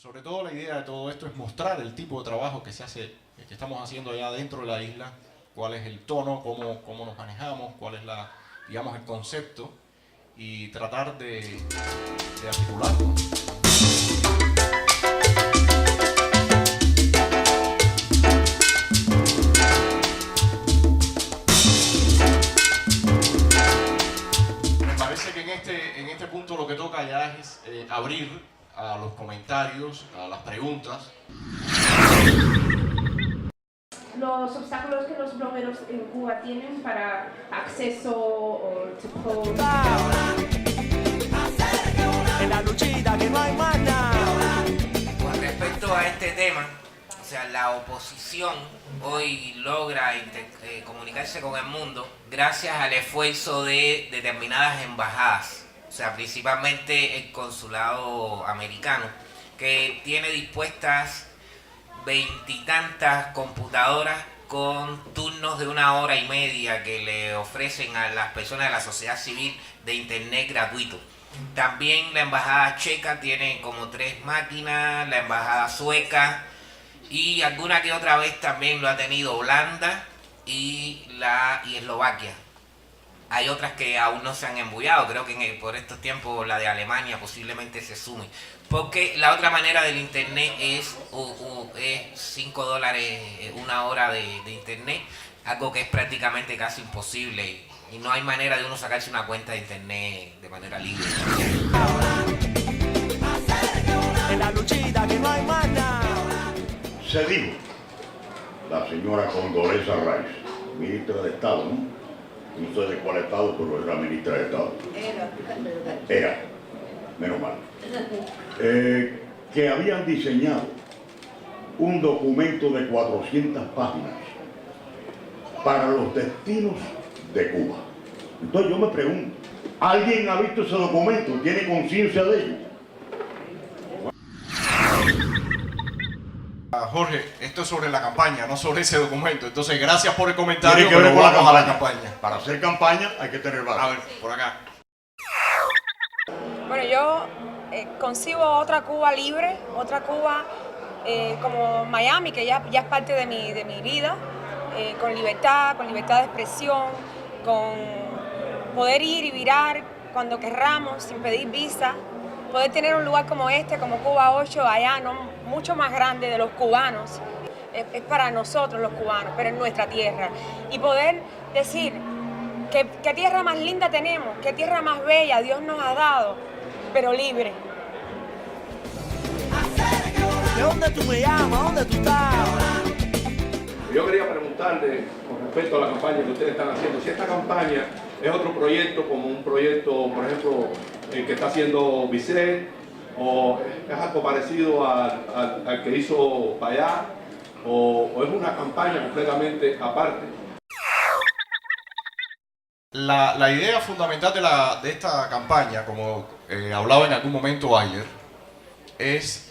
Sobre todo la idea de todo esto es mostrar el tipo de trabajo que se hace, que estamos haciendo allá dentro de la isla, cuál es el tono, cómo nos manejamos, cuál es digamos, el concepto, y tratar de articularlo. Me parece que en este punto lo que toca ya es abrir a los comentarios, a las preguntas. Los obstáculos que los blogueros en Cuba tienen para acceso o en la luchita que no hay más nada. Con respecto a este tema, o sea, la oposición hoy logra comunicarse con el mundo gracias al esfuerzo de determinadas embajadas, o sea, principalmente el consulado americano, que tiene dispuestas 20 y tantas computadoras con turnos de 1 hora y media que le ofrecen a las personas de la sociedad civil de internet gratuito. También la embajada checa tiene como 3 máquinas, la embajada sueca y alguna que otra vez también lo ha tenido Holanda y Eslovaquia. Hay otras que aún no se han embullado, creo que por estos tiempos la de Alemania posiblemente se sume. Porque la otra manera del internet es $5 1 hora de internet, algo que es prácticamente casi imposible y no hay manera de uno sacarse una cuenta de internet de manera libre. En la luchita que no hay más nada. Se dijo, la señora Condoleezza Rice, ministra de Estado, ¿no? No sé de cuál estado, pero era ministra de Estado. Era, menos mal. Que habían diseñado un documento de 400 páginas para los destinos de Cuba. Entonces yo me pregunto, ¿alguien ha visto ese documento? ¿Tiene conciencia de ello? Jorge, esto es sobre la campaña, no sobre ese documento. Entonces, gracias por el comentario. Tiene que ver con la campaña. Para hacer campaña hay que tener valor. A ver, por acá. Bueno, yo concibo otra Cuba libre, otra Cuba como Miami, que ya es parte de mi vida, con libertad de expresión, con poder ir y virar cuando querramos, sin pedir visa, poder tener un lugar como este, como Cuba 8, allá, no mucho más grande de los cubanos, es para nosotros los cubanos, pero en nuestra tierra, y poder decir qué tierra más linda tenemos, qué tierra más bella Dios nos ha dado, pero libre. ¿De dónde tú me llamas? ¿Dónde tú estás? Yo quería preguntarle con respecto a la campaña que ustedes están haciendo, si esta campaña es otro proyecto como un proyecto, por ejemplo, el que está haciendo Vicente, o es algo parecido al que hizo Payá, o es una campaña completamente aparte. La idea fundamental de esta campaña, como hablaba en algún momento Ayler, es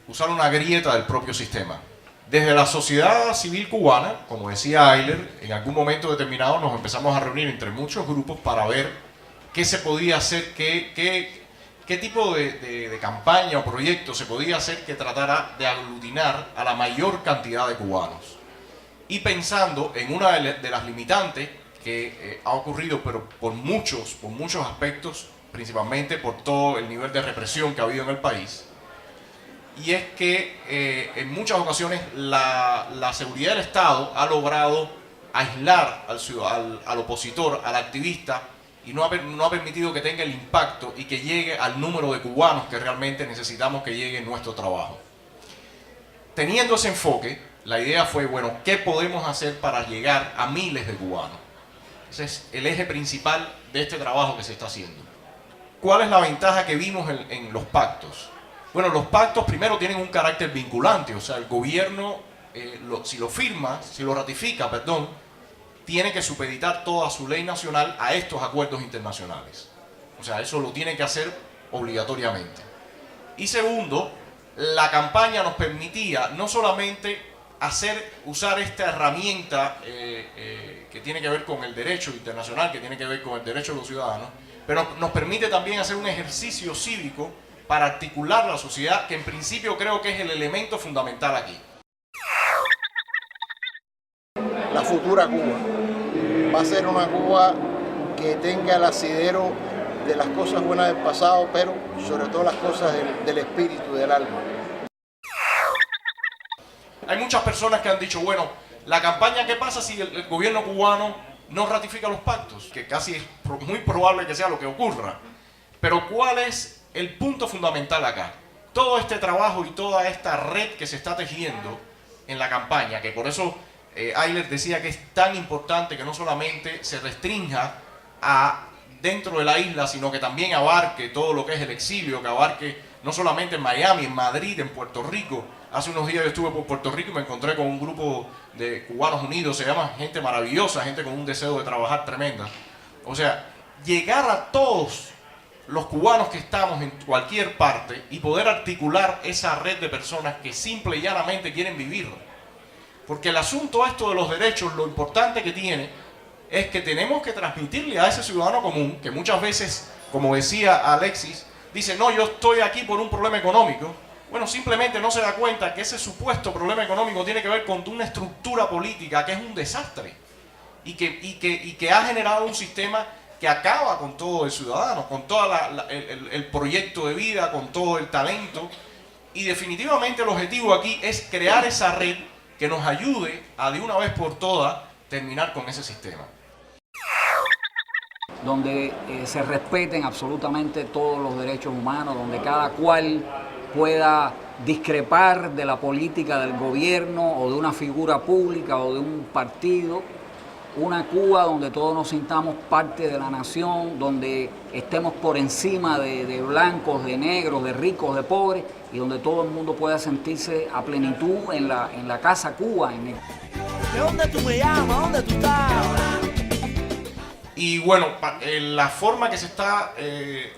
usar una grieta del propio sistema. Desde la sociedad civil cubana, como decía Ayler, en algún momento determinado nos empezamos a reunir entre muchos grupos para ver qué se podía hacer, qué tipo de campaña o proyecto se podía hacer que tratara de aglutinar a la mayor cantidad de cubanos. Y pensando en una de las limitantes que ha ocurrido, pero por muchos aspectos, principalmente por todo el nivel de represión que ha habido en el país, y es que en muchas ocasiones la seguridad del Estado ha logrado aislar al opositor, al activista, y no ha permitido que tenga el impacto y que llegue al número de cubanos que realmente necesitamos que llegue en nuestro trabajo. Teniendo ese enfoque, la idea fue, bueno, ¿qué podemos hacer para llegar a miles de cubanos? Ese es el eje principal de este trabajo que se está haciendo. ¿Cuál es la ventaja que vimos en los pactos? Bueno, los pactos primero tienen un carácter vinculante, o sea, el gobierno, si lo ratifica, tiene que supeditar toda su ley nacional a estos acuerdos internacionales. O sea, eso lo tiene que hacer obligatoriamente. Y segundo, la campaña nos permitía no solamente usar esta herramienta que tiene que ver con el derecho internacional, que tiene que ver con el derecho de los ciudadanos, pero nos permite también hacer un ejercicio cívico para articular la sociedad, que en principio creo que es el elemento fundamental aquí. La futura Cuba va a ser una Cuba que tenga el asidero de las cosas buenas del pasado, pero sobre todo las cosas del espíritu, del alma. Hay muchas personas que han dicho, bueno, la campaña, ¿qué pasa si el gobierno cubano no ratifica los pactos? Que casi es muy probable que sea lo que ocurra. Pero ¿cuál es el punto fundamental acá? Todo este trabajo y toda esta red que se está tejiendo en la campaña, que por eso Ayler decía que es tan importante que no solamente se restrinja a dentro de la isla, sino que también abarque todo lo que es el exilio, que abarque no solamente en Miami, en Madrid, en Puerto Rico. Hace unos días yo estuve por Puerto Rico y me encontré con un grupo de cubanos unidos, se llama gente maravillosa, gente con un deseo de trabajar tremenda. O sea, llegar a todos los cubanos que estamos en cualquier parte y poder articular esa red de personas que simple y llanamente quieren vivir. Porque el asunto esto de los derechos, lo importante que tiene es que tenemos que transmitirle a ese ciudadano común, que muchas veces, como decía Alexis, dice, no, yo estoy aquí por un problema económico. Bueno, simplemente no se da cuenta que ese supuesto problema económico tiene que ver con una estructura política que es un desastre y que ha generado un sistema que acaba con todo el ciudadano, con todo el proyecto de vida, con todo el talento. Y definitivamente el objetivo aquí es crear esa red que nos ayude a de una vez por todas terminar con ese sistema. Donde se respeten absolutamente todos los derechos humanos, donde cada cual pueda discrepar de la política del gobierno o de una figura pública o de un partido. Una Cuba donde todos nos sintamos parte de la nación, donde estemos por encima de blancos, de negros, de ricos, de pobres, y donde todo el mundo pueda sentirse a plenitud en la casa Cuba. ¿De dónde tú me llamas? ¿Dónde tú estás? Y bueno, la forma que se está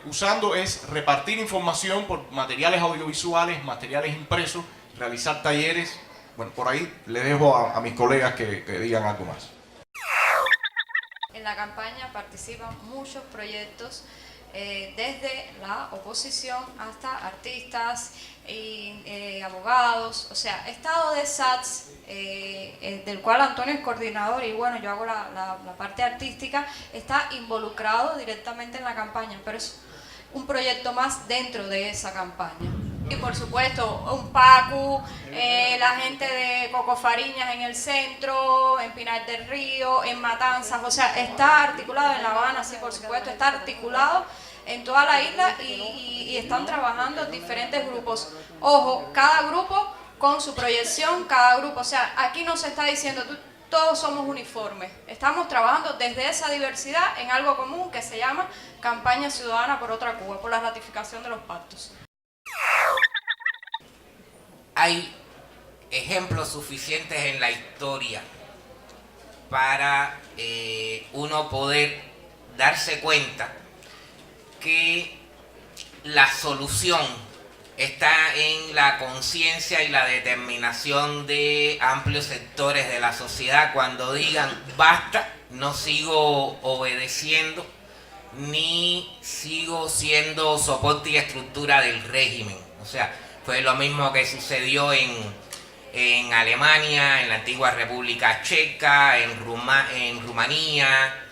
usando es repartir información por materiales audiovisuales, materiales impresos, realizar talleres. Bueno, por ahí le dejo a mis colegas que digan algo más. En la campaña participan muchos proyectos, desde la oposición hasta artistas y abogados. O sea, Estado de SATS, del cual Antonio es coordinador y bueno, yo hago la parte artística, está involucrado directamente en la campaña, pero es un proyecto más dentro de esa campaña. Y por supuesto, un PACU, la gente de Coco Fariñas en el centro, en Pinar del Río, en Matanzas, o sea, está articulado en La Habana, sí, por supuesto, está articulado en toda la isla y están trabajando diferentes grupos. Ojo, cada grupo con su proyección, cada grupo, o sea, aquí no se está diciendo todos somos uniformes, estamos trabajando desde esa diversidad en algo común que se llama Campaña Ciudadana por otra Cuba, por la ratificación de los pactos. Hay ejemplos suficientes en la historia para uno poder darse cuenta que la solución está en la conciencia y la determinación de amplios sectores de la sociedad cuando digan basta, no sigo obedeciendo ni sigo siendo soporte y estructura del régimen. O sea, fue lo mismo que sucedió en Alemania, en la antigua República Checa, en Rumanía,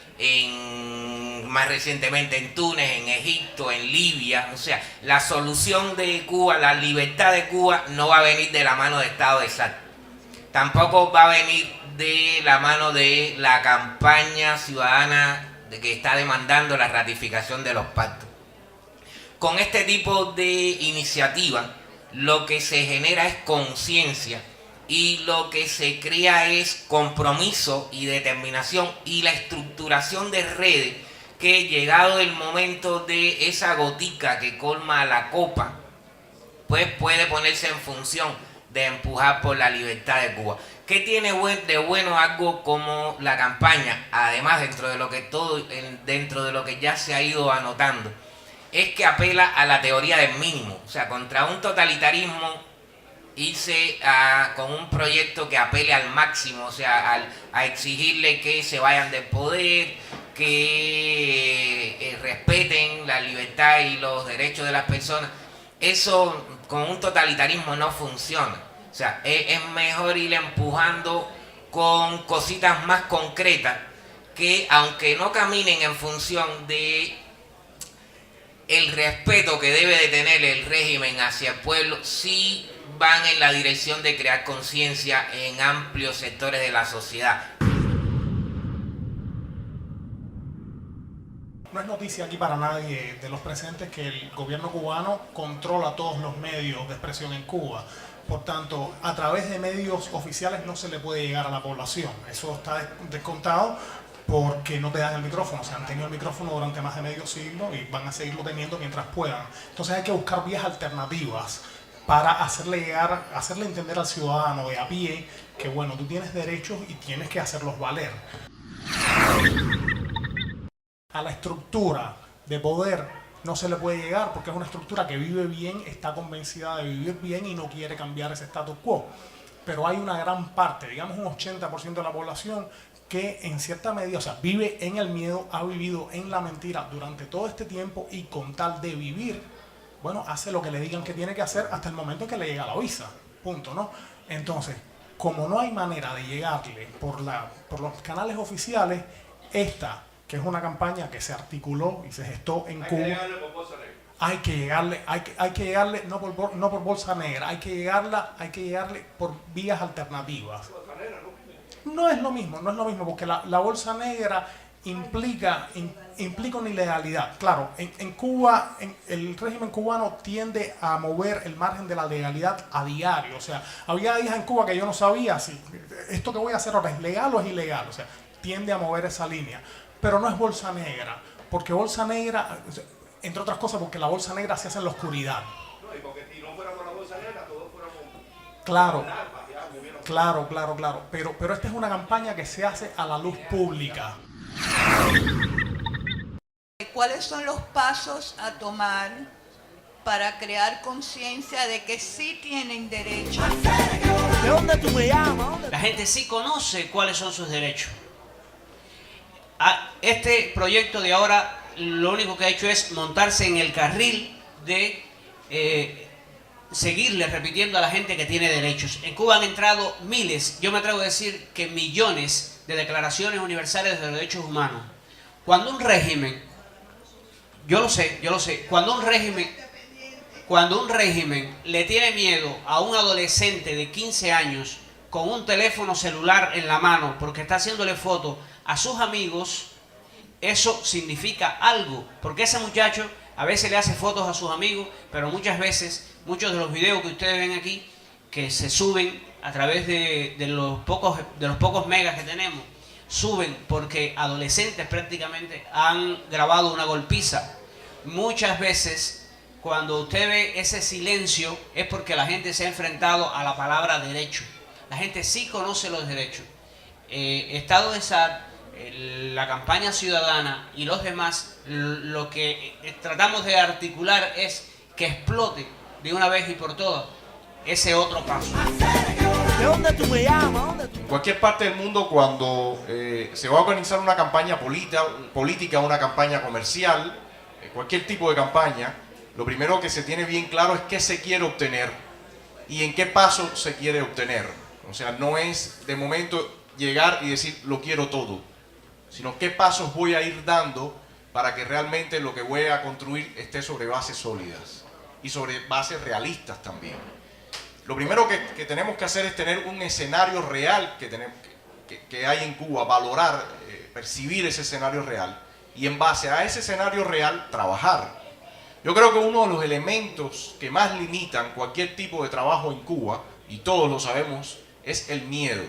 más recientemente en Túnez, en Egipto, en Libia. O sea, la solución de Cuba, la libertad de Cuba no va a venir de la mano del Estado de SAT. Tampoco va a venir de la mano de la campaña ciudadana que está demandando la ratificación de los pactos. Con este tipo de iniciativa, lo que se genera es conciencia y lo que se crea es compromiso y determinación y la estructuración de redes que, llegado el momento de esa gotica que colma la copa, pues puede ponerse en función de empujar por la libertad de Cuba. ¿Qué tiene de bueno algo como la campaña? Además, dentro de lo que ya se ha ido anotando, es que apela a la teoría del mínimo. O sea, contra un totalitarismo, irse con un proyecto que apele al máximo, o sea, a exigirle que se vayan del poder, que respeten la libertad y los derechos de las personas. eso con un totalitarismo no funciona. O sea, es mejor ir empujando con cositas más concretas que, aunque no caminen en función de el respeto que debe de tener el régimen hacia el pueblo, sí van en la dirección de crear conciencia en amplios sectores de la sociedad. No es noticia aquí para nadie de los presentes que el gobierno cubano controla todos los medios de expresión en Cuba. Por tanto, a través de medios oficiales no se le puede llegar a la población. Eso está descontado porque no te dan el micrófono. O sea, han tenido el micrófono durante más de medio siglo y van a seguirlo teniendo mientras puedan. Entonces hay que buscar vías alternativas para hacerle entender al ciudadano de a pie que, bueno, tú tienes derechos y tienes que hacerlos valer. A la estructura de poder no se le puede llegar porque es una estructura que vive bien, está convencida de vivir bien y no quiere cambiar ese status quo. Pero hay una gran parte, digamos un 80% de la población que en cierta medida, o sea, vive en el miedo, ha vivido en la mentira durante todo este tiempo y con tal de vivir, bueno, hace lo que le digan que tiene que hacer hasta el momento en que le llega la visa, punto, ¿no? Entonces, como no hay manera de llegarle por los canales oficiales, esta, que es una campaña que se articuló y se gestó en Cuba. Hay que llegarle por bolsa negra. Hay que llegarle no por bolsa negra, hay que llegarle por vías alternativas. No es lo mismo, porque la bolsa negra implica una ilegalidad. Claro, en Cuba, el régimen cubano tiende a mover el margen de la legalidad a diario. O sea, había días en Cuba que yo no sabía si esto que voy a hacer ahora es legal o es ilegal. O sea, tiende a mover esa línea. Pero no es bolsa negra, porque bolsa negra, entre otras cosas, porque la bolsa negra se hace en la oscuridad. No, y porque si no fuera por la bolsa negra, todos fuéramos... Claro. Pero esta es una campaña que se hace a la luz pública. ¿Cuáles son los pasos a tomar para crear conciencia de que sí tienen derecho? ¿De dónde tú me llamas? La gente sí conoce cuáles son sus derechos. Este proyecto de ahora lo único que ha hecho es montarse en el carril de seguirle repitiendo a la gente que tiene derechos. En Cuba han entrado miles, yo me atrevo a decir que millones de declaraciones universales de derechos humanos. Cuando un régimen, yo lo sé, cuando un régimen le tiene miedo a un adolescente de 15 años con un teléfono celular en la mano porque está haciéndole fotos a sus amigos, eso significa algo, porque ese muchacho a veces le hace fotos a sus amigos, pero muchas veces, muchos de los videos que ustedes ven aquí, que se suben a través de los pocos megas que tenemos, suben porque adolescentes prácticamente han grabado una golpiza. Muchas veces, cuando usted ve ese silencio, es porque la gente se ha enfrentado a la palabra derecho. La gente sí conoce los derechos. Estado de SAT, la campaña ciudadana y los demás, lo que tratamos de articular es que explote de una vez y por todas ese otro paso. ¿De dónde tú me llamas? En cualquier parte del mundo, cuando se va a organizar una campaña política, una campaña comercial, cualquier tipo de campaña, lo primero que se tiene bien claro es qué se quiere obtener y en qué paso se quiere obtener. O sea, no es de momento llegar y decir lo quiero todo, sino qué pasos voy a ir dando para que realmente lo que voy a construir esté sobre bases sólidas y sobre bases realistas también. Lo primero que tenemos que hacer es tener un escenario real que hay en Cuba, valorar, percibir ese escenario real y en base a ese escenario real trabajar. Yo creo que uno de los elementos que más limitan cualquier tipo de trabajo en Cuba, y todos lo sabemos, es el miedo.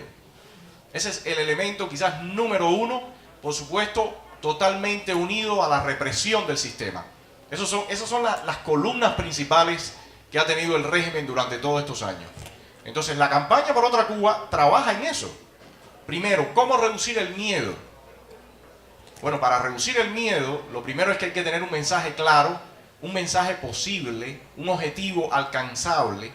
Ese es el elemento quizás número uno, por supuesto, totalmente unido a la represión del sistema. Esas son las columnas principales que ha tenido el régimen durante todos estos años. Entonces, la campaña por otra Cuba trabaja en eso. Primero, ¿cómo reducir el miedo? Bueno, para reducir el miedo, lo primero es que hay que tener un mensaje claro, un mensaje posible, un objetivo alcanzable.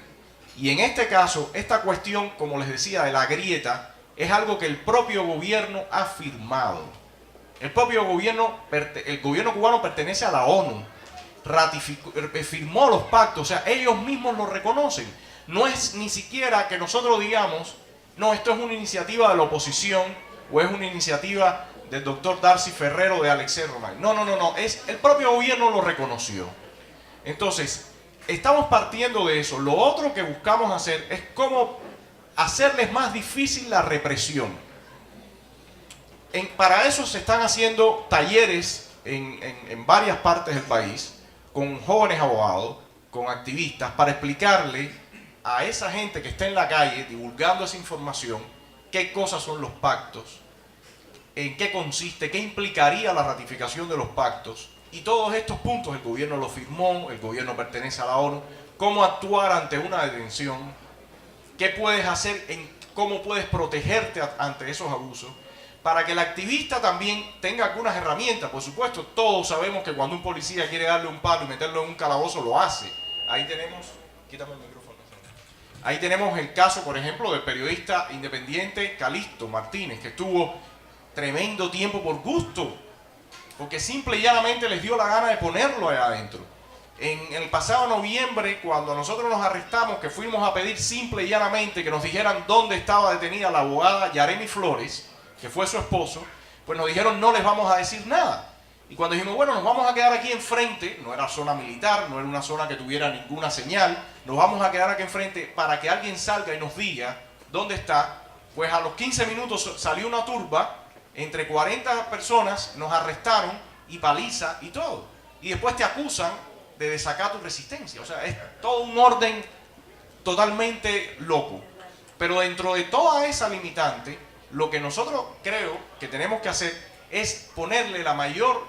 Y en este caso, esta cuestión, como les decía, de la grieta, es algo que el propio gobierno ha firmado. El gobierno cubano pertenece a la ONU firmó los pactos, o sea, ellos mismos lo reconocen. No es ni siquiera que nosotros digamos, no, esto es una iniciativa de la oposición o es una iniciativa del doctor Darcy Ferrero de Alexei Romay. No, es el propio gobierno lo reconoció. Entonces, estamos partiendo de eso. Lo otro que buscamos hacer es cómo hacerles más difícil la represión. Para eso se están haciendo talleres en varias partes del país con jóvenes abogados, con activistas, para explicarle a esa gente que está en la calle divulgando esa información qué cosas son los pactos, en qué consiste, qué implicaría la ratificación de los pactos. Y todos estos puntos el gobierno los firmó, el gobierno pertenece a la ONU, cómo actuar ante una detención, qué puedes hacer, cómo puedes protegerte ante esos abusos, para que el activista también tenga algunas herramientas. Por supuesto, todos sabemos que cuando un policía quiere darle un palo y meterlo en un calabozo, lo hace. Ahí tenemos, quítame el micrófono. Ahí tenemos el caso, por ejemplo, del periodista independiente Calixto Martínez, que estuvo tremendo tiempo por gusto, porque simple y llanamente les dio la gana de ponerlo allá adentro. En el pasado noviembre, cuando nosotros nos arrestamos, que fuimos a pedir simple y llanamente que nos dijeran dónde estaba detenida la abogada Yaremi Flores, que fue su esposo, pues nos dijeron no les vamos a decir nada. Y cuando dijimos, bueno, nos vamos a quedar aquí enfrente, no era zona militar, no era una zona que tuviera ninguna señal, nos vamos a quedar aquí enfrente para que alguien salga y nos diga dónde está, pues a los 15 minutos salió una turba, entre 40 personas, nos arrestaron y paliza y todo. Y después te acusan de desacato y resistencia. O sea, es todo un orden totalmente loco. Pero dentro de toda esa limitante, lo que nosotros creo que tenemos que hacer es ponerle la mayor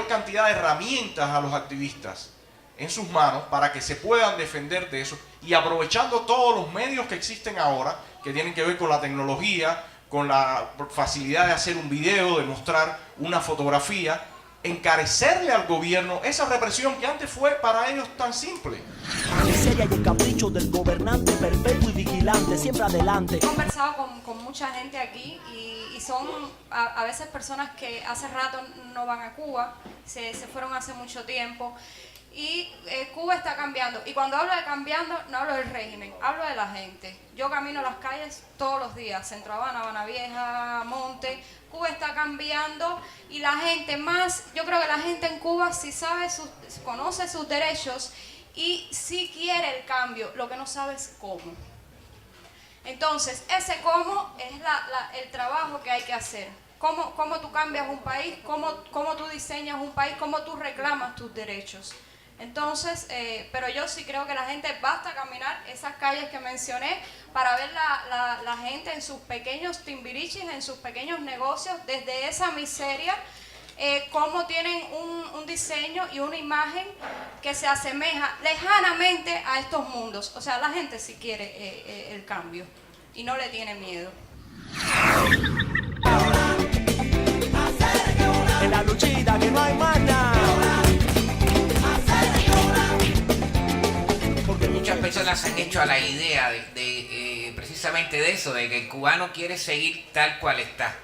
cantidad de herramientas a los activistas en sus manos para que se puedan defender de eso, y aprovechando todos los medios que existen ahora, que tienen que ver con la tecnología, con la facilidad de hacer un video, de mostrar una fotografía, encarecerle al gobierno esa represión que antes fue para ellos tan simple. Miseria y el capricho del gobernante perpetuo y vigilante, siempre adelante. He conversado con mucha gente aquí y son a veces personas que hace rato no van a Cuba, se fueron hace mucho tiempo. Y Cuba está cambiando. Y cuando hablo de cambiando, no hablo del régimen, hablo de la gente. Yo camino las calles todos los días, Centro Habana, Habana Vieja, Monte. Cuba está cambiando y la gente más, yo creo que la gente en Cuba sí sabe, conoce sus derechos y sí quiere el cambio, lo que no sabe es cómo. Entonces, ese cómo es el trabajo que hay que hacer. Cómo tú cambias un país, cómo tú diseñas un país, cómo tú reclamas tus derechos. Entonces, pero yo sí creo que la gente basta caminar esas calles que mencioné para ver la gente en sus pequeños timbirichis, en sus pequeños negocios, desde esa miseria, cómo tienen un diseño y una imagen que se asemeja lejanamente a estos mundos. O sea, la gente sí quiere el cambio y no le tiene miedo. En la luchita que no hay más nada. Muchas personas se han hecho a la idea de precisamente de eso, de que el cubano quiere seguir tal cual está.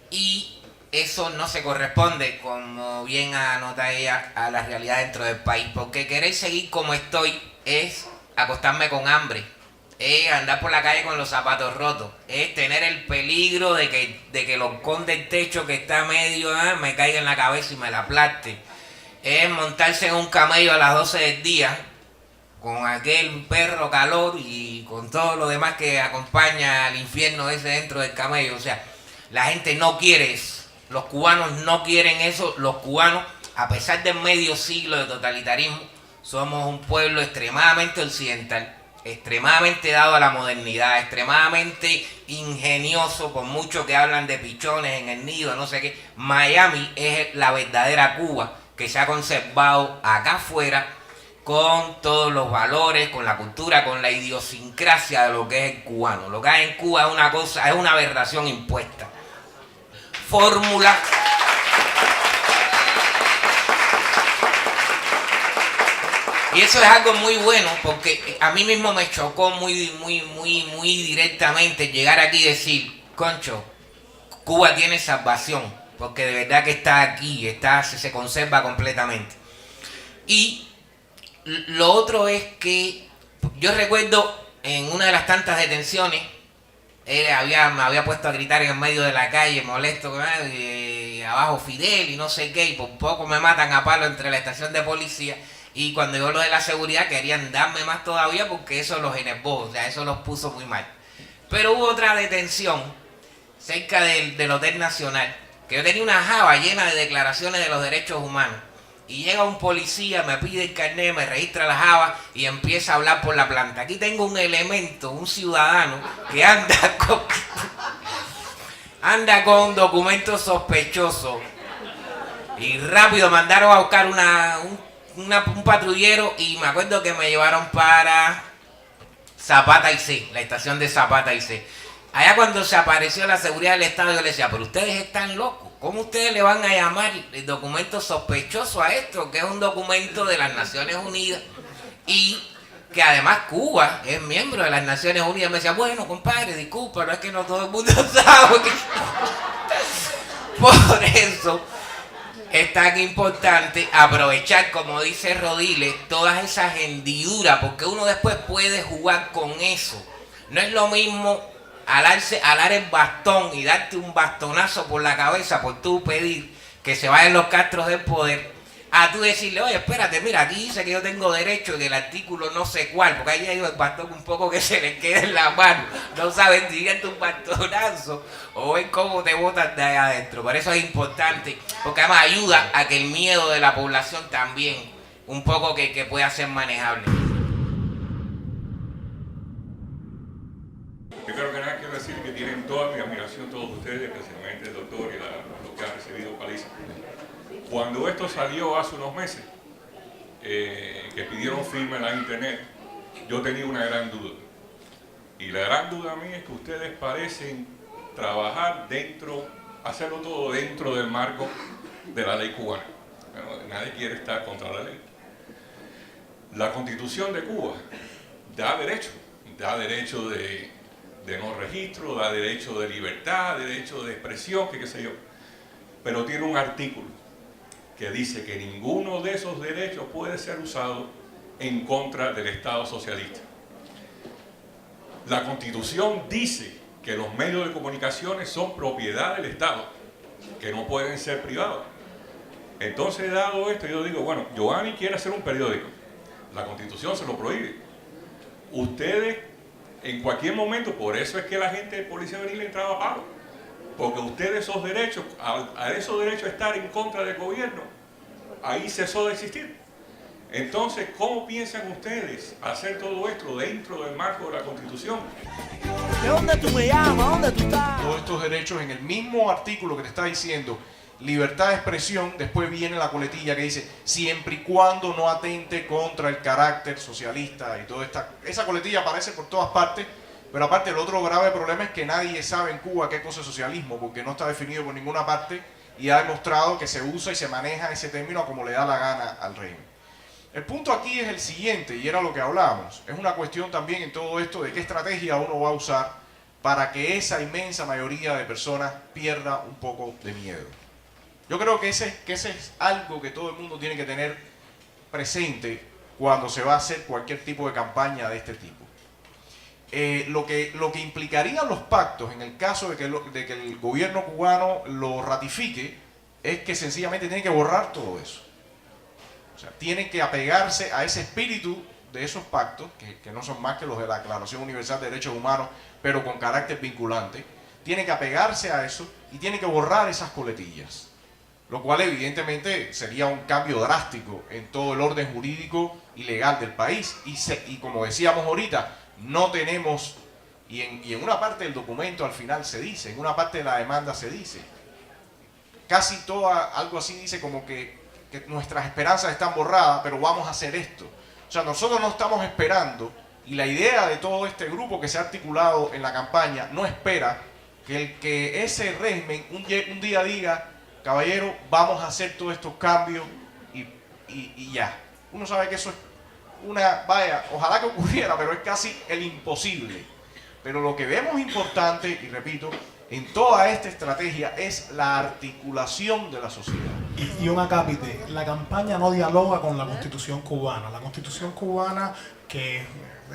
Y eso no se corresponde, como bien anota ella, a la realidad dentro del país. Porque querer seguir como estoy es acostarme con hambre, es andar por la calle con los zapatos rotos, es tener el peligro de que el horcón del techo que está medio me caiga en la cabeza y me la aplaste, es montarse en un camello a las 12 del día con aquel perro calor y con todo lo demás que acompaña al infierno ese dentro del camello. O sea, la gente no quiere eso, los cubanos no quieren eso. Los cubanos, a pesar del medio siglo de totalitarismo, somos un pueblo extremadamente occidental, extremadamente dado a la modernidad, extremadamente ingenioso, por mucho que hablan de pichones en el nido, no sé qué. Miami es la verdadera Cuba que se ha conservado acá afuera, con todos los valores, con la cultura, con la idiosincrasia de lo que es el cubano. Lo que hay en Cuba es una cosa, es una aberración impuesta. Fórmula. Y eso es algo muy bueno, porque a mí mismo me chocó muy directamente llegar aquí y decir, concho, Cuba tiene salvación, porque de verdad que está aquí, se conserva completamente. Y lo otro es que yo recuerdo en una de las tantas detenciones, me había puesto a gritar en el medio de la calle, molesto, abajo Fidel y no sé qué, y por poco me matan a palo entre la estación de policía. Y cuando llegó lo de la seguridad querían darme más todavía porque eso los enervó, o sea, eso los puso muy mal. Pero hubo otra detención cerca del Hotel Nacional, que yo tenía una java llena de declaraciones de los derechos humanos. Y llega un policía, me pide el carnet, me registra la java y empieza a hablar por la planta. Aquí tengo un elemento, un ciudadano que anda con documentos sospechosos. Y rápido mandaron a buscar un patrullero y me acuerdo que me llevaron para Zapata y C, la estación de Zapata y C. Allá cuando se apareció la seguridad del Estado, yo le decía, pero ustedes están locos. ¿Cómo ustedes le van a llamar el documento sospechoso a esto? Que es un documento de las Naciones Unidas y que además Cuba es miembro de las Naciones Unidas. Me decía, bueno, compadre, disculpa, no es que no todo el mundo sabe que... Por eso es tan importante aprovechar, como dice Rodiles, todas esas hendiduras, porque uno después puede jugar con eso. No es lo mismo alar el bastón y darte un bastonazo por la cabeza por tú pedir que se vayan los castros del poder, a tú decirle, oye, espérate, mira, aquí dice que yo tengo derecho en el artículo no sé cuál, porque ahí hay el bastón un poco que se le queda en la mano, no saben si darte un bastonazo o ven cómo te botas de ahí adentro. Por eso es importante, porque además ayuda a que el miedo de la población también un poco que pueda ser manejable. Primero que nada quiero decir que tienen toda mi admiración todos ustedes, especialmente el doctor y lo que ha recibido paliza. Cuando esto salió hace unos meses, que pidieron firma en la internet, yo tenía una gran duda. Y la gran duda mía es que ustedes parecen trabajar hacerlo todo dentro del marco de la ley cubana. Bueno, nadie quiere estar contra la ley. La Constitución de Cuba da derecho de no registro, da derecho de libertad, derecho de expresión, que qué sé yo. Pero tiene un artículo que dice que ninguno de esos derechos puede ser usado en contra del Estado socialista. La Constitución dice que los medios de comunicaciones son propiedad del Estado, que no pueden ser privados. Entonces, dado esto, yo digo, bueno, Giovanni quiere hacer un periódico. La Constitución se lo prohíbe. Ustedes, en cualquier momento, por eso es que la gente de Policía Juvenil entraba a paro, porque ustedes esos derechos, a esos derechos de estar en contra del gobierno, ahí cesó de existir. Entonces, ¿cómo piensan ustedes hacer todo esto dentro del marco de la Constitución? ¿De dónde tú me llamas? ¿Dónde tú estás? Todos estos derechos en el mismo artículo que te está diciendo libertad de expresión, después viene la coletilla que dice siempre y cuando no atente contra el carácter socialista y toda esa coletilla aparece por todas partes. Pero aparte el otro grave problema es que nadie sabe en Cuba qué cosa es socialismo, porque no está definido por ninguna parte y ha demostrado que se usa y se maneja ese término como le da la gana al régimen. El punto aquí es el siguiente, y era lo que hablábamos, es una cuestión también en todo esto de qué estrategia uno va a usar para que esa inmensa mayoría de personas pierda un poco de miedo. Yo creo que ese es algo que todo el mundo tiene que tener presente cuando se va a hacer cualquier tipo de campaña de este tipo. Lo que implicarían los pactos en el caso de que el gobierno cubano lo ratifique es que sencillamente tiene que borrar todo eso. O sea, tienen que apegarse a ese espíritu de esos pactos, que no son más que los de la Declaración Universal de Derechos Humanos, pero con carácter vinculante. Tienen que apegarse a eso y tienen que borrar esas coletillas. Lo cual evidentemente sería un cambio drástico en todo el orden jurídico y legal del país. Y como decíamos ahorita, no tenemos, y en una parte del documento al final se dice, en una parte de la demanda se dice, casi algo así dice como que nuestras esperanzas están borradas, pero vamos a hacer esto. O sea, nosotros no estamos esperando, y la idea de todo este grupo que se ha articulado en la campaña no espera que ese régimen un día diga, caballero, vamos a hacer todos estos cambios y ya. Uno sabe que eso es ojalá que ocurriera, pero es casi el imposible. Pero lo que vemos importante, y repito, en toda esta estrategia es la articulación de la sociedad. Y un acápite, la campaña no dialoga con la Constitución cubana. La Constitución cubana, que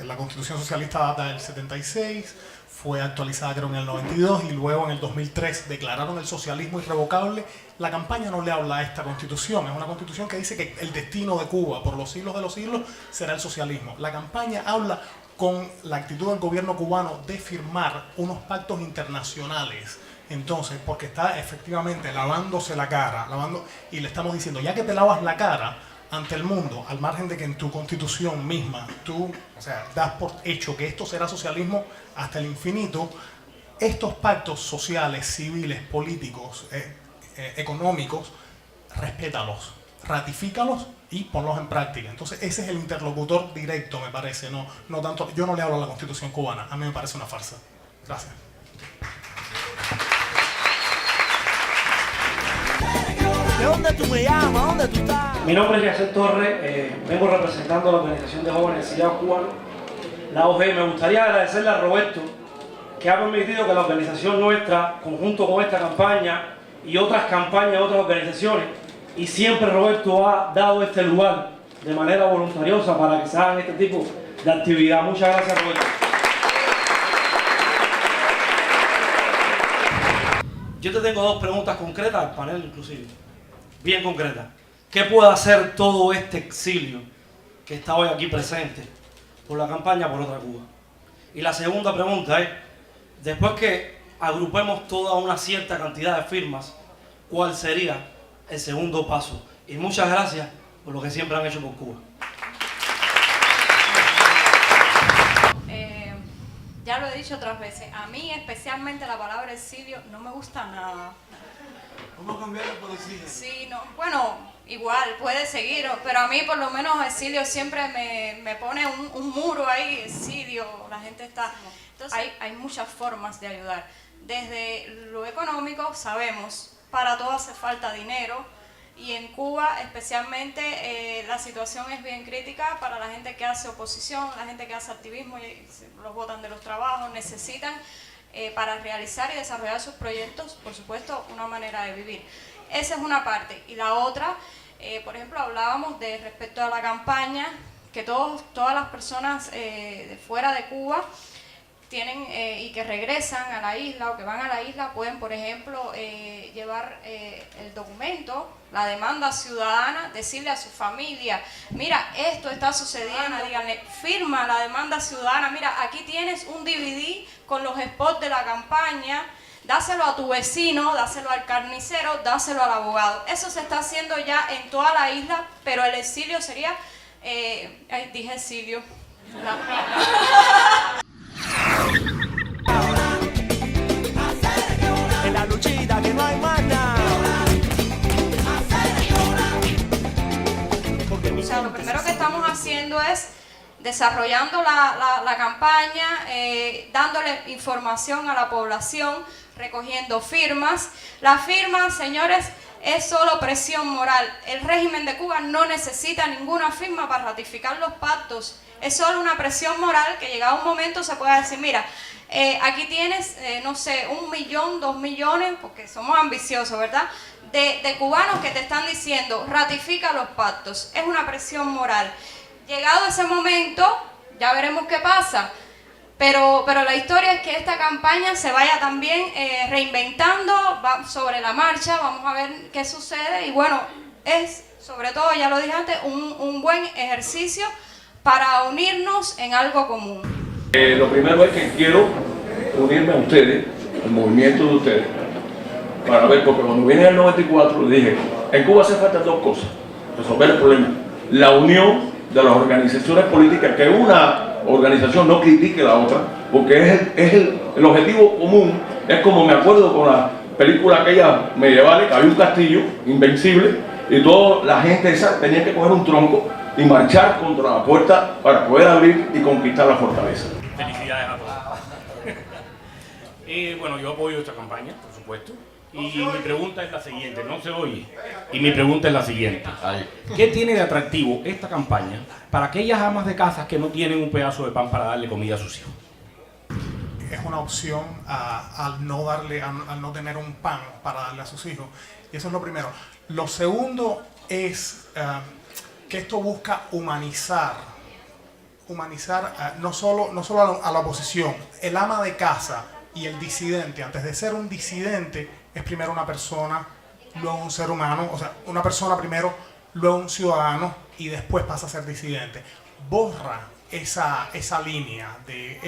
la Constitución socialista data del 76, fue actualizada creo en el 92 y luego en el 2003 declararon el socialismo irrevocable. La campaña no le habla a esta Constitución, es una Constitución que dice que el destino de Cuba por los siglos de los siglos será el socialismo. La campaña habla con la actitud del gobierno cubano de firmar unos pactos internacionales. Entonces, porque está efectivamente lavándose la cara, y le estamos diciendo, ya que te lavas la cara ante el mundo, al margen de que en tu constitución misma tú, das por hecho que esto será socialismo hasta el infinito, estos pactos sociales, civiles, políticos, económicos, respétalos, ratifícalos y ponlos en práctica. Entonces ese es el interlocutor directo, me parece, no tanto, yo no le hablo a la Constitución cubana, a mí me parece una farsa. Gracias. ¿De dónde tú me llamas? ¿Dónde tú estás? Mi nombre es Yacel Torres, vengo representando a la Organización de Jóvenes Exiliados Cubanos, la OG. Me gustaría agradecerle a Roberto, que ha permitido que la organización nuestra, conjunto con esta campaña y otras campañas de otras organizaciones, y siempre Roberto ha dado este lugar de manera voluntariosa para que se hagan este tipo de actividad. Muchas gracias, Roberto. Yo te tengo dos preguntas concretas al panel, inclusive, bien concretas. ¿Qué puede hacer todo este exilio que está hoy aquí presente por la campaña por otra Cuba? Y la segunda pregunta es, después que agrupemos toda una cierta cantidad de firmas, ¿cuál sería el segundo paso? Y muchas gracias por lo que siempre han hecho por Cuba. Ya lo he dicho otras veces, a mí especialmente la palabra exilio no me gusta nada. ¿Cómo cambiarlo por exilio? Sí, no, bueno, igual, puede seguir, pero a mí por lo menos exilio siempre me pone un muro ahí, exilio, la gente está... Entonces hay muchas formas de ayudar. Desde lo económico, sabemos, para todo hace falta dinero, y en Cuba especialmente la situación es bien crítica para la gente que hace oposición, la gente que hace activismo, y los botan de los trabajos, necesitan para realizar y desarrollar sus proyectos, por supuesto, una manera de vivir. Esa es una parte. Y la otra, por ejemplo, hablábamos de respecto a la campaña, que todas las personas de fuera de Cuba tienen y que regresan a la isla o que van a la isla pueden, por ejemplo, llevar el documento, la demanda ciudadana, decirle a su familia, mira, esto está sucediendo, díganle, firma la demanda ciudadana, mira, aquí tienes un DVD con los spots de la campaña, dáselo a tu vecino, dáselo al carnicero, dáselo al abogado. Eso se está haciendo ya en toda la isla, pero el exilio sería, dije exilio. En la luchita que no hay más nada. O sea, lo primero que estamos haciendo es desarrollando la campaña, dándole información a la población, recogiendo firmas. Las firmas, señores, es solo presión moral. El régimen de Cuba no necesita ninguna firma para ratificar los pactos. Es solo una presión moral que llegado un momento se puede decir, mira, aquí tienes, no sé, 1 millón, 2 millones, porque somos ambiciosos, ¿verdad?, de cubanos que te están diciendo, ratifica los pactos. Es una presión moral. Llegado ese momento, ya veremos qué pasa. Pero la historia es que esta campaña se vaya también reinventando, va sobre la marcha, vamos a ver qué sucede. Y bueno, es, sobre todo, ya lo dije antes, un buen ejercicio para unirnos en algo común. Lo primero es que quiero unirme a ustedes, al movimiento de ustedes, para ver, porque cuando vine en el 94 le dije, en Cuba hace falta dos cosas, resolver el problema. La unión de las organizaciones políticas, que una organización no critique la otra, porque es el objetivo común. Es como me acuerdo con la película aquella medieval, que había un castillo invencible y toda la gente esa tenía que coger un tronco y marchar contra la puerta para poder abrir y conquistar la fortaleza. Felicidades a todos. Bueno, yo apoyo esta campaña, por supuesto. Y mi pregunta es la siguiente, no se oye. Y mi pregunta es la siguiente. ¿Qué tiene de atractivo esta campaña para aquellas amas de casa que no tienen un pedazo de pan para darle comida a sus hijos? es una opción al no tener un pan para darle a sus hijos. Y eso es lo primero. Lo segundo es que esto busca humanizar no solo a la oposición. El ama de casa y el disidente, antes de ser un disidente, es primero una persona, luego un ser humano, o sea, una persona primero, luego un ciudadano y después pasa a ser disidente. Borra esa línea de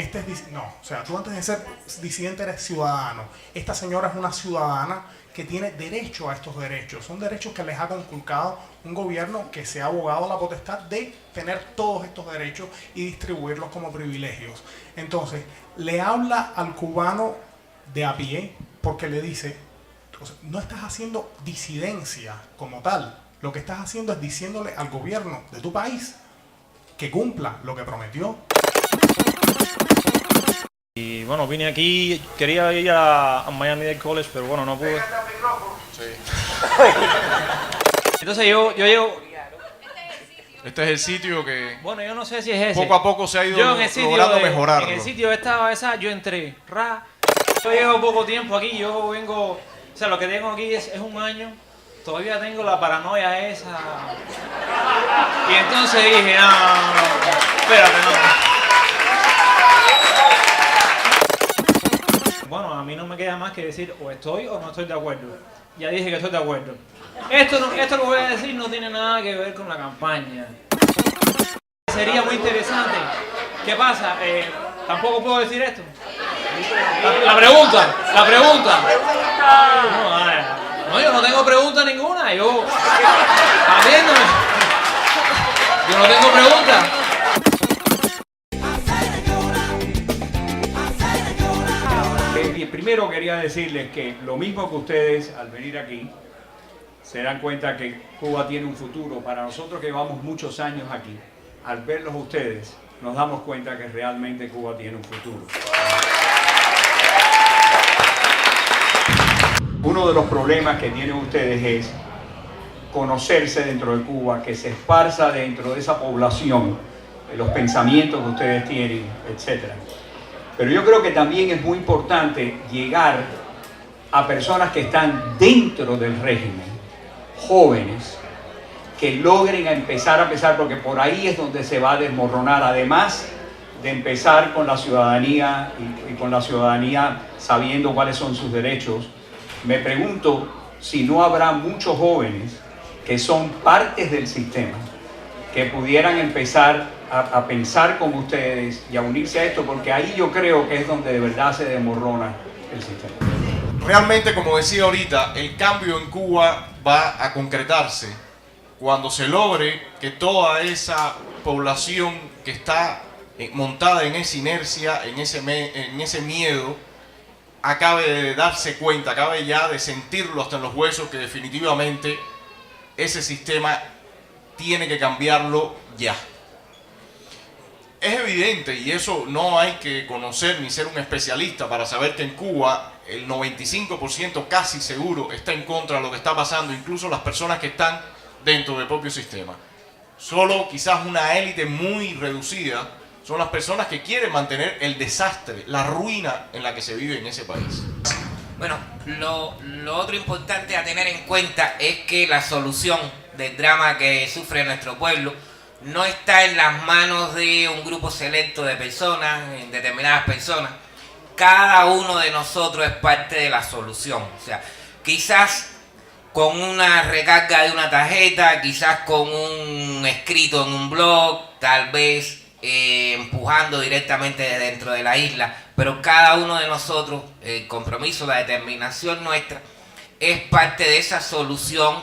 o sea, tú antes de ser disidente eres ciudadano. Esta señora es una ciudadana que tiene derecho a estos derechos. Son derechos que les ha conculcado un gobierno que se ha abogado a la potestad de tener todos estos derechos y distribuirlos como privilegios. Entonces, le habla al cubano de a pie porque le dice, no estás haciendo disidencia como tal. Lo que estás haciendo es diciéndole al gobierno de tu país que cumpla lo que prometió. Y bueno, vine aquí, quería ir a Miami Dade College, pero bueno, no pude. Entonces yo llego... Este es el sitio que... Bueno, yo no sé si es ese. Poco a poco se ha ido logrando mejorarlo. En el sitio estaba esa, yo entré. Yo llevo poco tiempo aquí, yo vengo... O sea, lo que tengo aquí es un año. Todavía tengo la paranoia esa. Y entonces dije, no, espérate, no. Bueno, a mí no me queda más que decir o estoy o no estoy de acuerdo. Ya dije que estoy de acuerdo. Esto que voy a decir no tiene nada que ver con la campaña. Sería muy interesante. ¿Qué pasa? Tampoco puedo decir esto. La pregunta. No, yo no tengo pregunta ninguna. Yo no tengo pregunta. Primero quería decirles que lo mismo que ustedes al venir aquí se dan cuenta que Cuba tiene un futuro. Para nosotros que llevamos muchos años aquí, al verlos ustedes nos damos cuenta que realmente Cuba tiene un futuro. Uno de los problemas que tienen ustedes es conocerse dentro de Cuba, que se esparza dentro de esa población, los pensamientos que ustedes tienen, etc. Pero yo creo que también es muy importante llegar a personas que están dentro del régimen, jóvenes, que logren empezar a pensar, porque por ahí es donde se va a desmoronar, además de empezar con la ciudadanía y con la ciudadanía sabiendo cuáles son sus derechos. Me pregunto si no habrá muchos jóvenes que son partes del sistema, que pudieran empezar a pensar como ustedes y a unirse a esto, porque ahí yo creo que es donde de verdad se desmorona el sistema. Realmente, como decía ahorita, el cambio en Cuba va a concretarse cuando se logre que toda esa población que está montada en esa inercia, en ese miedo, acabe de darse cuenta, acabe ya de sentirlo hasta en los huesos, que definitivamente ese sistema tiene que cambiarlo ya. Es evidente, y eso no hay que conocer ni ser un especialista para saber que en Cuba el 95% casi seguro está en contra de lo que está pasando, incluso las personas que están dentro del propio sistema. Solo quizás una élite muy reducida son las personas que quieren mantener el desastre, la ruina en la que se vive en ese país. Bueno, lo otro importante a tener en cuenta es que la solución del drama que sufre nuestro pueblo no está en las manos de un grupo selecto de personas, en determinadas personas. Cada uno de nosotros es parte de la solución. O sea, quizás con una recarga de una tarjeta, quizás con un escrito en un blog, tal vez empujando directamente de dentro de la isla, pero cada uno de nosotros, el compromiso, la determinación nuestra, es parte de esa solución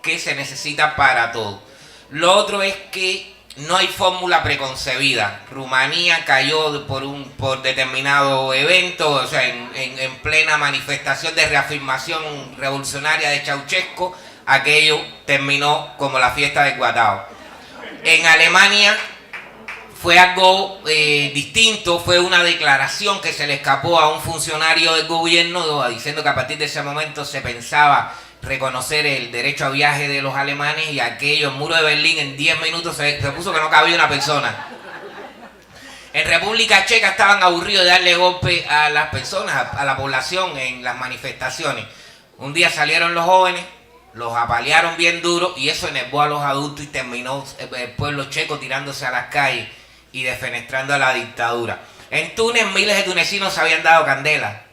que se necesita para todo. Lo otro es que no hay fórmula preconcebida. Rumanía cayó por determinado evento, o sea, en plena manifestación de reafirmación revolucionaria de Ceausescu, aquello terminó como la fiesta del Guatao. En Alemania fue algo distinto, fue una declaración que se le escapó a un funcionario del gobierno diciendo que a partir de ese momento se pensaba reconocer el derecho a viaje de los alemanes, y aquello, el muro de Berlín, en 10 minutos se puso que no cabía una persona. En República Checa estaban aburridos de darle golpe a las personas, a la población en las manifestaciones. Un día salieron los jóvenes, los apalearon bien duro y eso enervó a los adultos y terminó el pueblo checo tirándose a las calles y defenestrando a la dictadura. En Túnez miles de tunecinos se habían dado candela.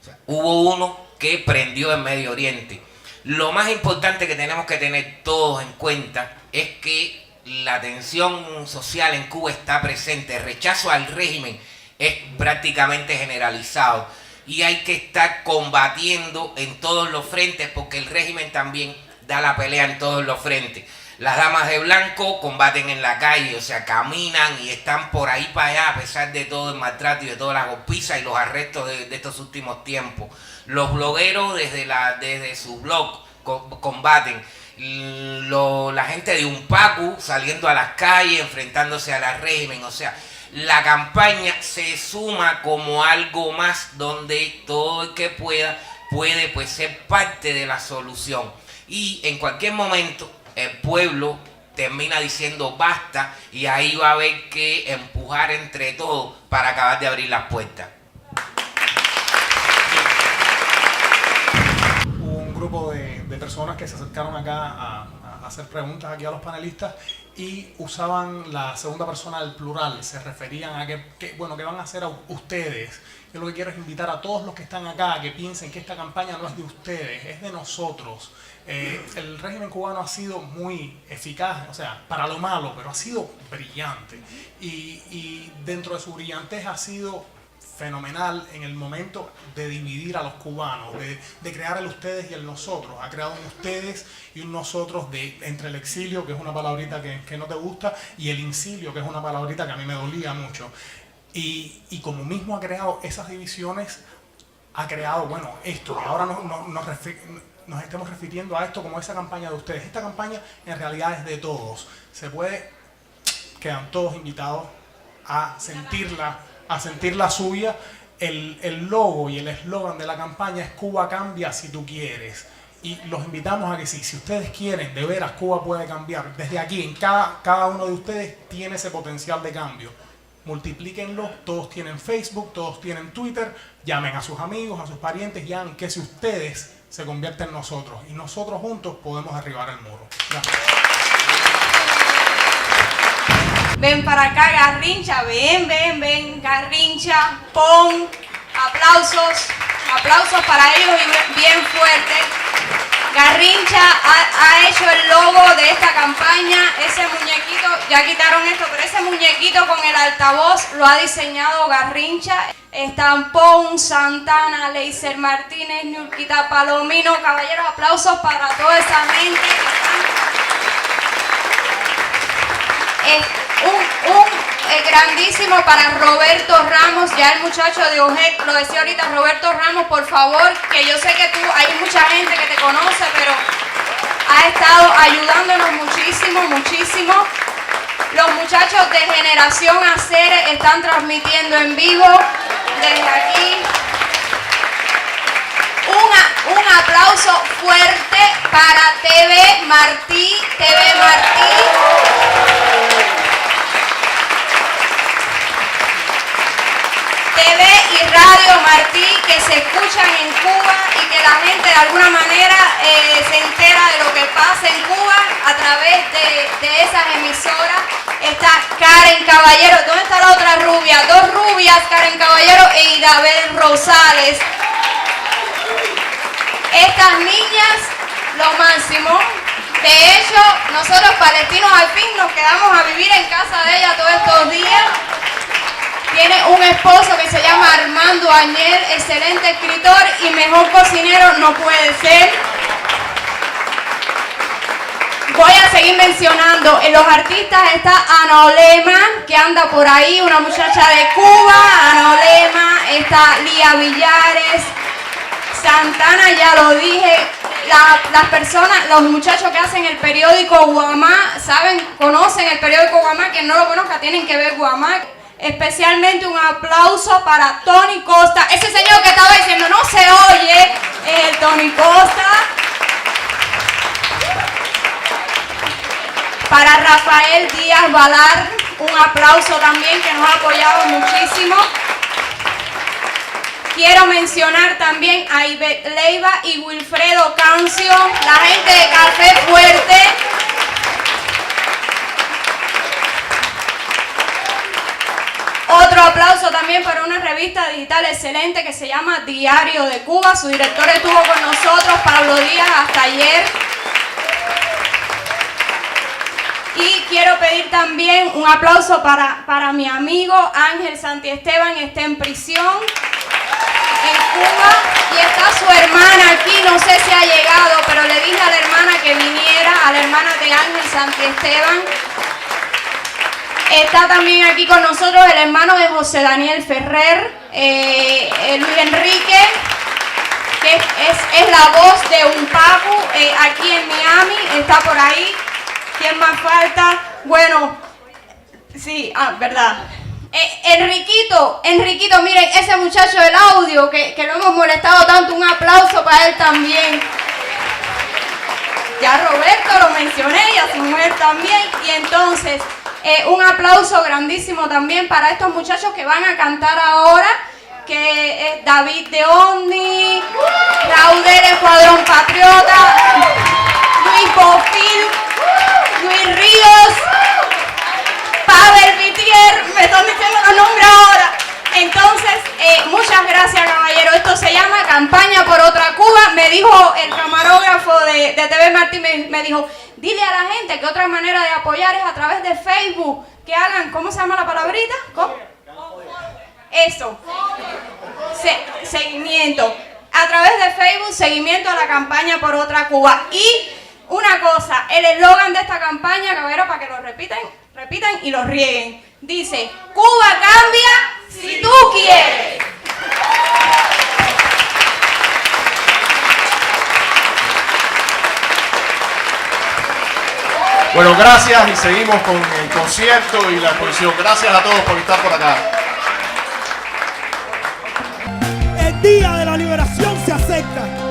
O sea, hubo uno que prendió en Medio Oriente. Lo más importante que tenemos que tener todos en cuenta es que la tensión social en Cuba está presente. El rechazo al régimen es prácticamente generalizado y hay que estar combatiendo en todos los frentes porque el régimen también da la pelea en todos los frentes. Las damas de blanco combaten en la calle, o sea, caminan y están por ahí para allá a pesar de todo el maltrato y de todas las golpizas y los arrestos de estos últimos tiempos. Los blogueros desde su blog combaten. La gente de Unpacu saliendo a las calles, enfrentándose al régimen, o sea, la campaña se suma como algo más donde todo el que puede pues ser parte de la solución. Y en cualquier momento el pueblo termina diciendo basta y ahí va a haber que empujar entre todos para acabar de abrir las puertas. Hubo un grupo de personas que se acercaron acá a hacer preguntas aquí a los panelistas y usaban la segunda persona del plural, se referían a qué van a hacer a ustedes. Yo lo que quiero es invitar a todos los que están acá a que piensen que esta campaña no es de ustedes, es de nosotros. El régimen cubano ha sido muy eficaz, o sea, para lo malo, pero ha sido brillante. Y dentro de su brillantez ha sido fenomenal en el momento de dividir a los cubanos, de crear el ustedes y el nosotros. Ha creado un ustedes y un nosotros entre el exilio, que es una palabrita que no te gusta, y el incilio, que es una palabrita que a mí me dolía mucho. Y como mismo ha creado esas divisiones, ha creado, bueno, esto, que ahora nos estemos refiriendo a esto como esa campaña de ustedes. Esta campaña en realidad es de todos. Quedan todos invitados a sentirla suya. El logo y el eslogan de la campaña es Cuba cambia si tú quieres. Y los invitamos a que si ustedes quieren, de veras Cuba puede cambiar. Desde aquí, en cada uno de ustedes tiene ese potencial de cambio. Multiplíquenlo, todos tienen Facebook, todos tienen Twitter, llamen a sus amigos, a sus parientes y hagan que si ustedes se convierten en nosotros y nosotros juntos podemos derribar el muro. Gracias. Ven para acá, Garrincha, ven, Garrincha, pon aplausos para ellos y bien fuertes. Garrincha ha hecho el logo de esta campaña, ese muñequito, ya quitaron esto, pero ese muñequito con el altavoz lo ha diseñado Garrincha. Están Pon, Santana, Leiser Martínez, Ñurquita Palomino, caballeros, aplausos para toda esa gente. Grandísimo para Roberto Ramos, ya el muchacho de OJEC lo decía ahorita. Roberto Ramos, por favor, que yo sé que hay mucha gente que te conoce, pero ha estado ayudándonos muchísimo. Los muchachos de Generación Hacer están transmitiendo en vivo desde aquí. Un aplauso fuerte para TV Martí. TV y Radio Martí, que se escuchan en Cuba y que la gente de alguna manera se entera de lo que pasa en Cuba a través de esas emisoras. Está Karen Caballero, ¿dónde está la otra rubia? Dos rubias, Karen Caballero e Idabel Rosales. Estas niñas, lo máximo. De hecho, nosotros palestinos al fin nos quedamos a vivir en casa de ella todos estos días. Tiene un esposo que se llama Armando Añel, excelente escritor y mejor cocinero no puede ser. Voy a seguir mencionando. En los artistas está Ana Olema, que anda por ahí, una muchacha de Cuba. Ana Olema, está Lía Villares, Santana, ya lo dije. Las personas, los muchachos que hacen el periódico Guamá, conocen el periódico Guamá. Quien no lo conozca, tienen que ver Guamá. Especialmente un aplauso para Tony Costa, ese señor que estaba diciendo no se oye, Tony Costa. Para Rafael Díaz Valar, un aplauso también, que nos ha apoyado muchísimo. Quiero mencionar también a Ivette Leiva y Wilfredo Cancio, la gente de Café Fuerte. Otro aplauso también para una revista digital excelente que se llama Diario de Cuba. Su director estuvo con nosotros, Pablo Díaz, hasta ayer. Y quiero pedir también un aplauso para mi amigo Ángel Santiesteban, está en prisión en Cuba y está su hermana aquí, no sé si ha llegado, pero le dije a la hermana que viniera, a la hermana de Ángel Santiesteban. Está también aquí con nosotros el hermano de José Daniel Ferrer, Luis Enrique, que es la voz de un Papu aquí en Miami, está por ahí. ¿Quién más falta? Bueno, sí, verdad. Enriquito, miren, ese muchacho del audio que lo hemos molestado tanto, un aplauso para él también. Ya Roberto lo mencioné y a su mujer también. Y entonces, un aplauso grandísimo también para estos muchachos que van a cantar ahora, que es David de Ondi, Raúl del Escuadrón Patriota, Luis Bofil, Luis Ríos, Pavel Vitier, me están diciendo los nombres ahora. Entonces, muchas gracias, caballero. Esto se llama Campaña por Otra Cuba. Me dijo el camarógrafo de TV Martín, me dijo, dile a la gente que otra manera de apoyar es a través de Facebook, que hagan, ¿cómo se llama la palabrita? ¿Cómo? Eso. Seguimiento. A través de Facebook, seguimiento a la Campaña por Otra Cuba. Y una cosa, el eslogan de esta campaña, caballero, para que lo repitan y lo rieguen. Dice, Cuba cambia si tú quieres. Bueno, gracias y seguimos con el concierto y la exposición. Gracias a todos por estar por acá. El día de la liberación se acerca.